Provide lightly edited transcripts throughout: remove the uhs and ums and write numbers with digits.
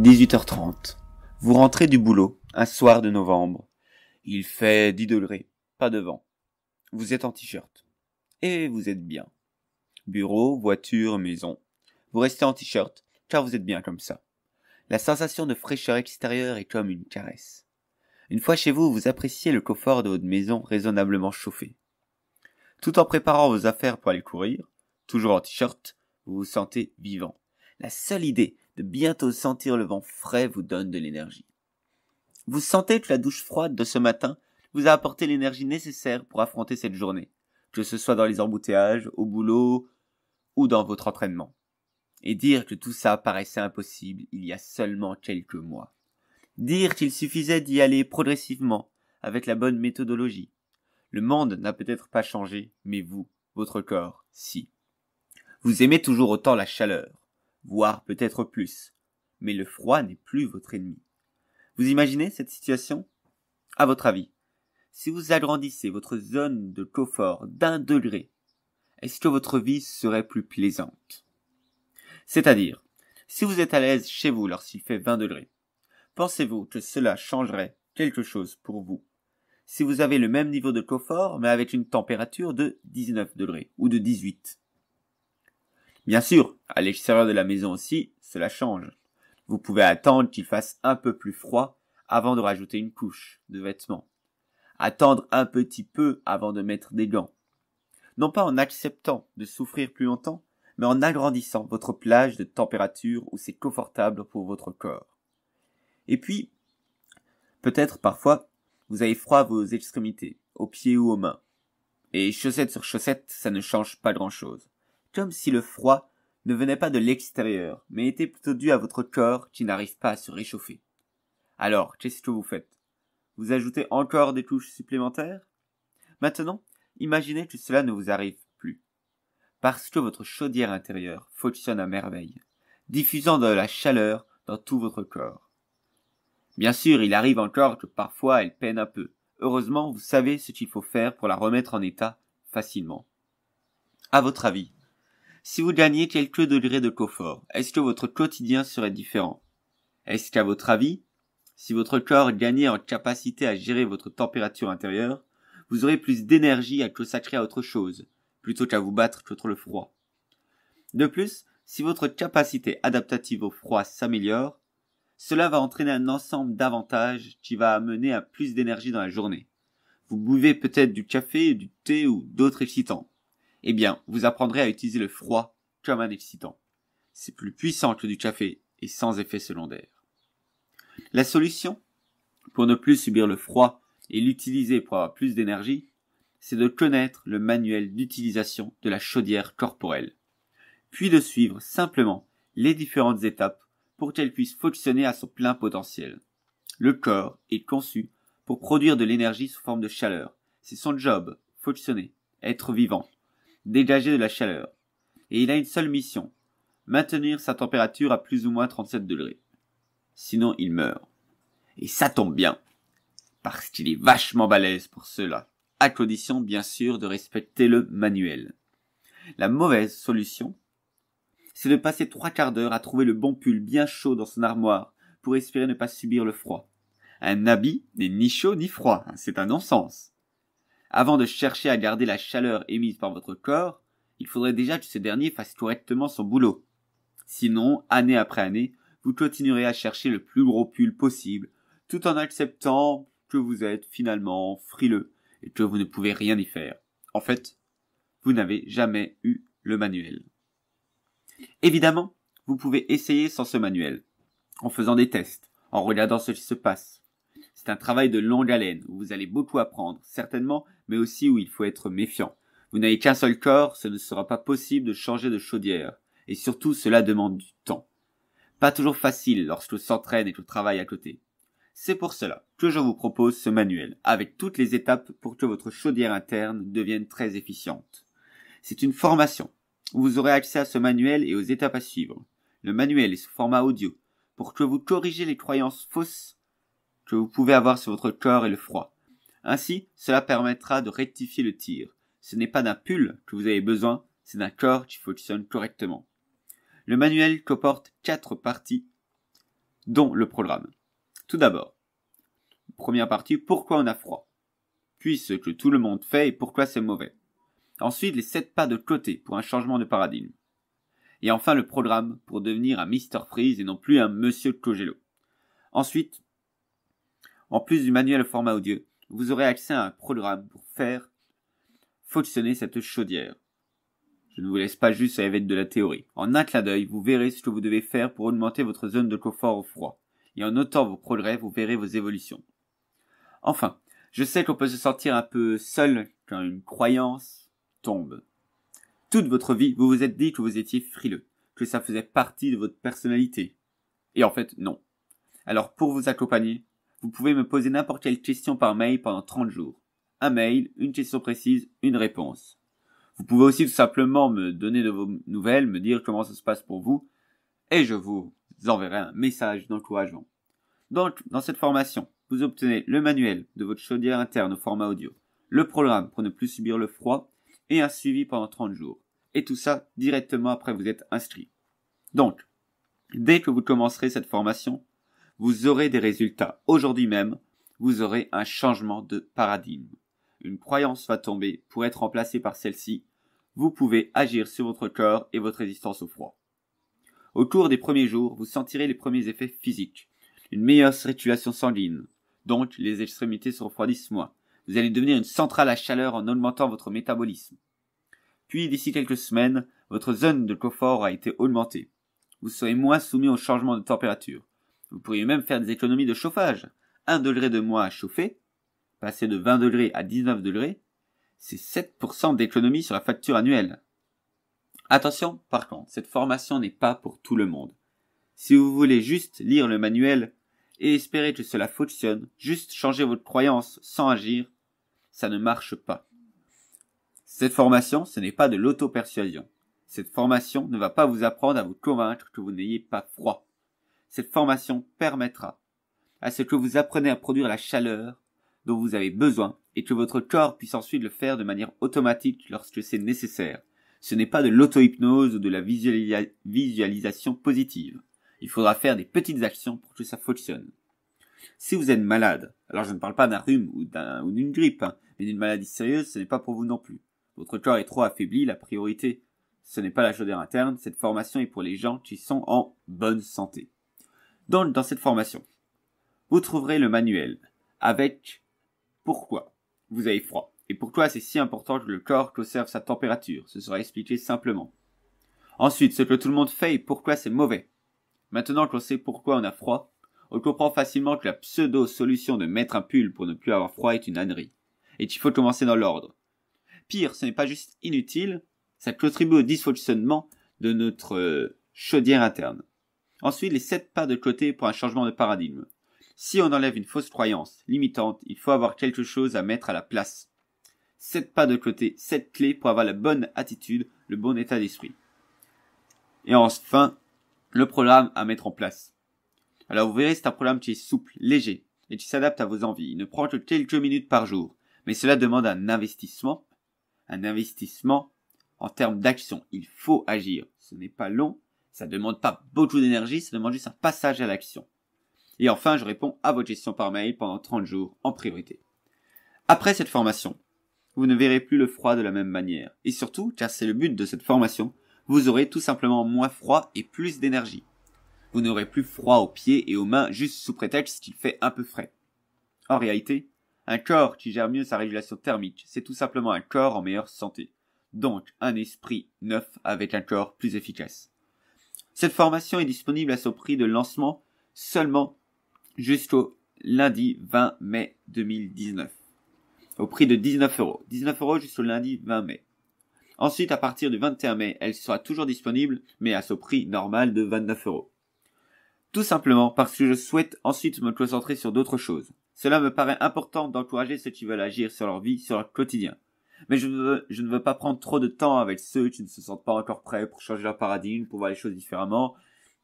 18h30. Vous rentrez du boulot, un soir de novembre. Il fait 10 degrés, pas de vent. Vous êtes en t-shirt. Et vous êtes bien. Bureau, voiture, maison. Vous restez en t-shirt, car vous êtes bien comme ça. La sensation de fraîcheur extérieure est comme une caresse. Une fois chez vous, vous appréciez le confort de votre maison raisonnablement chauffée. Tout en préparant vos affaires pour aller courir, toujours en t-shirt, vous vous sentez vivant. La seule idée de bientôt sentir le vent frais vous donne de l'énergie. Vous sentez que la douche froide de ce matin vous a apporté l'énergie nécessaire pour affronter cette journée, que ce soit dans les embouteillages, au boulot ou dans votre entraînement. Et dire que tout ça paraissait impossible il y a seulement quelques mois. Dire qu'il suffisait d'y aller progressivement, avec la bonne méthodologie. Le monde n'a peut-être pas changé, mais vous, votre corps, si. Vous aimez toujours autant la chaleur, voire peut-être plus, mais le froid n'est plus votre ennemi. Vous imaginez cette situation? À votre avis, si vous agrandissez votre zone de confort d'1 degré, est-ce que votre vie serait plus plaisante? C'est-à-dire, si vous êtes à l'aise chez vous lorsqu'il fait 20 degrés, pensez-vous que cela changerait quelque chose pour vous si vous avez le même niveau de confort mais avec une température de 19 degrés ou de 18? Bien sûr, à l'extérieur de la maison aussi, cela change. Vous pouvez attendre qu'il fasse un peu plus froid avant de rajouter une couche de vêtements. Attendre un petit peu avant de mettre des gants. Non pas en acceptant de souffrir plus longtemps, mais en agrandissant votre plage de température où c'est confortable pour votre corps. Et puis, peut-être parfois, vous avez froid à vos extrémités, aux pieds ou aux mains. Et chaussettes sur chaussettes, ça ne change pas grand-chose. Comme si le froid ne venait pas de l'extérieur, mais était plutôt dû à votre corps qui n'arrive pas à se réchauffer. Alors, qu'est-ce que vous faites? Vous ajoutez encore des couches supplémentaires? Maintenant, imaginez que cela ne vous arrive plus. Parce que votre chaudière intérieure fonctionne à merveille, diffusant de la chaleur dans tout votre corps. Bien sûr, il arrive encore que parfois elle peine un peu. Heureusement, vous savez ce qu'il faut faire pour la remettre en état facilement. À votre avis, si vous gagnez quelques degrés de confort, est-ce que votre quotidien serait différent? Est-ce qu'à votre avis, si votre corps gagnait en capacité à gérer votre température intérieure, vous aurez plus d'énergie à consacrer à autre chose, plutôt qu'à vous battre contre le froid? De plus, si votre capacité adaptative au froid s'améliore, cela va entraîner un ensemble d'avantages qui va amener à plus d'énergie dans la journée. Vous buvez peut-être du café, du thé ou d'autres excitants. Eh bien, vous apprendrez à utiliser le froid comme un excitant. C'est plus puissant que du café et sans effet secondaire. La solution, pour ne plus subir le froid et l'utiliser pour avoir plus d'énergie, c'est de connaître le manuel d'utilisation de la chaudière corporelle, puis de suivre simplement les différentes étapes pour qu'elle puisse fonctionner à son plein potentiel. Le corps est conçu pour produire de l'énergie sous forme de chaleur. C'est son job, fonctionner, être vivant, dégager de la chaleur. Et il a une seule mission, maintenir sa température à plus ou moins 37 degrés. Sinon, il meurt. Et ça tombe bien, parce qu'il est vachement balèze pour cela, à condition bien sûr de respecter le manuel. La mauvaise solution, c'est de passer 3/4 d'heure à trouver le bon pull bien chaud dans son armoire pour espérer ne pas subir le froid. Un habit n'est ni chaud ni froid, c'est un non-sens. Avant de chercher à garder la chaleur émise par votre corps, il faudrait déjà que ce dernier fasse correctement son boulot. Sinon, année après année, vous continuerez à chercher le plus gros pull possible, tout en acceptant que vous êtes finalement frileux et que vous ne pouvez rien y faire. En fait, vous n'avez jamais eu le manuel. Évidemment, vous pouvez essayer sans ce manuel, en faisant des tests, en regardant ce qui se passe. C'est un travail de longue haleine, où vous allez beaucoup apprendre, certainement, mais aussi où il faut être méfiant. Vous n'avez qu'un seul corps, ce ne sera pas possible de changer de chaudière, et surtout cela demande du temps. Pas toujours facile lorsque l'on s'entraîne et que l'on travaille à côté. C'est pour cela que je vous propose ce manuel, avec toutes les étapes pour que votre chaudière interne devienne très efficiente. C'est une formation. Vous aurez accès à ce manuel et aux étapes à suivre. Le manuel est sous format audio, pour que vous corrigiez les croyances fausses que vous pouvez avoir sur votre corps et le froid. Ainsi, cela permettra de rectifier le tir. Ce n'est pas d'un pull que vous avez besoin, c'est d'un corps qui fonctionne correctement. Le manuel comporte 4 parties dont le programme. Tout d'abord, première partie, pourquoi on a froid, puis ce que tout le monde fait et pourquoi c'est mauvais. Ensuite, les 7 pas de côté pour un changement de paradigme. Et enfin, le programme pour devenir un Mr Freeze et non plus un Monsieur Cogelo. Ensuite, en plus du manuel au format audio, vous aurez accès à un programme pour faire fonctionner cette chaudière. Je ne vous laisse pas juste à l'éveil de la théorie. En un clin d'œil, vous verrez ce que vous devez faire pour augmenter votre zone de confort au froid. Et en notant vos progrès, vous verrez vos évolutions. Enfin, je sais qu'on peut se sentir un peu seul quand une croyance tombe. Toute votre vie, vous vous êtes dit que vous étiez frileux, que ça faisait partie de votre personnalité. Et en fait, non. Alors pour vous accompagner, vous pouvez me poser n'importe quelle question par mail pendant 30 jours. Un mail, une question précise, une réponse. Vous pouvez aussi tout simplement me donner de vos nouvelles, me dire comment ça se passe pour vous, et je vous enverrai un message d'encouragement. Donc, dans cette formation, vous obtenez le manuel de votre chaudière interne au format audio, le programme pour ne plus subir le froid, et un suivi pendant 30 jours. Et tout ça directement après vous êtes inscrit. Donc, dès que vous commencerez cette formation, vous aurez des résultats. Aujourd'hui même, vous aurez un changement de paradigme. Une croyance va tomber pour être remplacée par celle-ci. Vous pouvez agir sur votre corps et votre résistance au froid. Au cours des premiers jours, vous sentirez les premiers effets physiques. Une meilleure circulation sanguine. Donc, les extrémités se refroidissent moins. Vous allez devenir une centrale à chaleur en augmentant votre métabolisme. Puis, d'ici quelques semaines, votre zone de confort a été augmentée. Vous serez moins soumis au changement de température. Vous pourriez même faire des économies de chauffage. 1 degré de moins à chauffer, passer de 20 degrés à 19 degrés, c'est 7% d'économie sur la facture annuelle. Attention, par contre, cette formation n'est pas pour tout le monde. Si vous voulez juste lire le manuel et espérer que cela fonctionne, juste changer votre croyance sans agir, ça ne marche pas. Cette formation, ce n'est pas de l'auto-persuasion. Cette formation ne va pas vous apprendre à vous convaincre que vous n'ayez pas froid. Cette formation permettra à ce que vous appreniez à produire la chaleur dont vous avez besoin et que votre corps puisse ensuite le faire de manière automatique lorsque c'est nécessaire. Ce n'est pas de l'auto-hypnose ou de la visualisation positive. Il faudra faire des petites actions pour que ça fonctionne. Si vous êtes malade, alors je ne parle pas d'un rhume ou d'une grippe, mais d'une maladie sérieuse, ce n'est pas pour vous non plus. Votre corps est trop affaibli, la priorité, ce n'est pas la chaudière interne, cette formation est pour les gens qui sont en bonne santé. Donc, dans cette formation, vous trouverez le manuel avec pourquoi vous avez froid et pourquoi c'est si important que le corps conserve sa température. Ce sera expliqué simplement. Ensuite, ce que tout le monde fait et pourquoi c'est mauvais. Maintenant qu'on sait pourquoi on a froid, on comprend facilement que la pseudo-solution de mettre un pull pour ne plus avoir froid est une ânerie et qu'il faut commencer dans l'ordre. Pire, ce n'est pas juste inutile, ça contribue au dysfonctionnement de notre chaudière interne. Ensuite, les 7 pas de côté pour un changement de paradigme. Si on enlève une fausse croyance limitante, il faut avoir quelque chose à mettre à la place. 7 pas de côté, 7 clés pour avoir la bonne attitude, le bon état d'esprit. Et enfin, le programme à mettre en place. Alors vous verrez, c'est un programme qui est souple, léger, et qui s'adapte à vos envies. Il ne prend que quelques minutes par jour, mais cela demande un investissement en termes d'action. Il faut agir. Ce n'est pas long, ça ne demande pas beaucoup d'énergie, ça demande juste un passage à l'action. Et enfin, je réponds à vos questions par mail pendant 30 jours en priorité. Après cette formation, vous ne verrez plus le froid de la même manière. Et surtout, car c'est le but de cette formation, vous aurez tout simplement moins froid et plus d'énergie. Vous n'aurez plus froid aux pieds et aux mains juste sous prétexte qu'il fait un peu frais. En réalité, un corps qui gère mieux sa régulation thermique, c'est tout simplement un corps en meilleure santé. Donc, un esprit neuf avec un corps plus efficace. Cette formation est disponible à son prix de lancement seulement jusqu'au lundi 20 mai 2019. Au prix de 19 €. 19 € jusqu'au lundi 20 mai. Ensuite, à partir du 21 mai, elle sera toujours disponible, mais à son prix normal de 29 €. Tout simplement parce que je souhaite ensuite me concentrer sur d'autres choses. Cela me paraît important d'encourager ceux qui veulent agir sur leur vie, sur leur quotidien. Mais je ne veux pas prendre trop de temps avec ceux qui ne se sentent pas encore prêts pour changer leur paradigme, pour voir les choses différemment,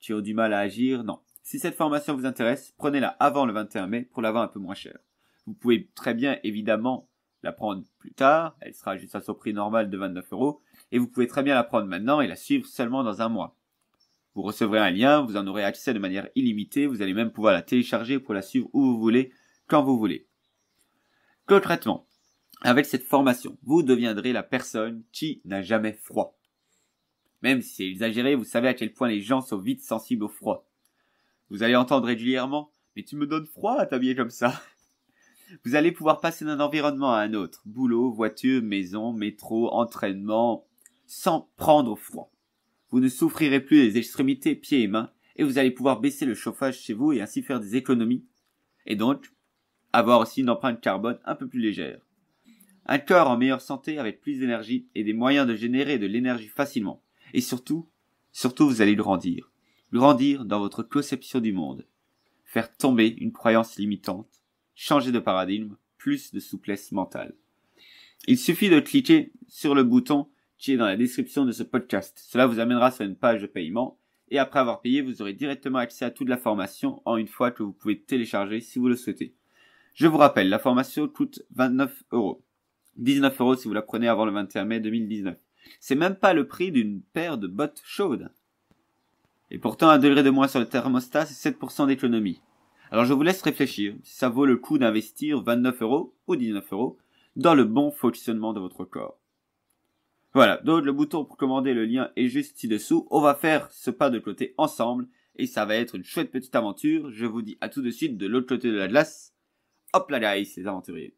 qui ont du mal à agir. Non. Si cette formation vous intéresse, prenez-la avant le 21 mai pour l'avoir un peu moins cher. Vous pouvez très bien, évidemment, la prendre plus tard. Elle sera juste à son prix normal de 29 €. Et vous pouvez très bien la prendre maintenant et la suivre seulement dans un mois. Vous recevrez un lien, vous en aurez accès de manière illimitée, vous allez même pouvoir la télécharger pour la suivre où vous voulez, quand vous voulez. Concrètement, avec cette formation, vous deviendrez la personne qui n'a jamais froid. Même si c'est exagéré, vous savez à quel point les gens sont vite sensibles au froid. Vous allez entendre régulièrement « Mais tu me donnes froid à t'habiller comme ça !» Vous allez pouvoir passer d'un environnement à un autre, boulot, voiture, maison, métro, entraînement, sans prendre froid. Vous ne souffrirez plus des extrémités, pieds et mains, et vous allez pouvoir baisser le chauffage chez vous et ainsi faire des économies, et donc avoir aussi une empreinte carbone un peu plus légère. Un corps en meilleure santé avec plus d'énergie et des moyens de générer de l'énergie facilement. Et surtout, vous allez grandir. Grandir dans votre conception du monde. Faire tomber une croyance limitante. Changer de paradigme. Plus de souplesse mentale. Il suffit de cliquer sur le bouton qui est dans la description de ce podcast. Cela vous amènera sur une page de paiement. Et après avoir payé, vous aurez directement accès à toute la formation en une fois que vous pouvez télécharger si vous le souhaitez. Je vous rappelle, la formation coûte 29 €. 19 € si vous la prenez avant le 21 mai 2019. C'est même pas le prix d'une paire de bottes chaudes. Et pourtant, 1 degré de moins sur le thermostat, c'est 7% d'économie. Alors je vous laisse réfléchir si ça vaut le coup d'investir 29 € ou 19 € dans le bon fonctionnement de votre corps. Voilà, donc le bouton pour commander, le lien est juste ci-dessous. On va faire ce pas de côté ensemble et ça va être une chouette petite aventure. Je vous dis à tout de suite de l'autre côté de la glace. Hop là guys, les aventuriers.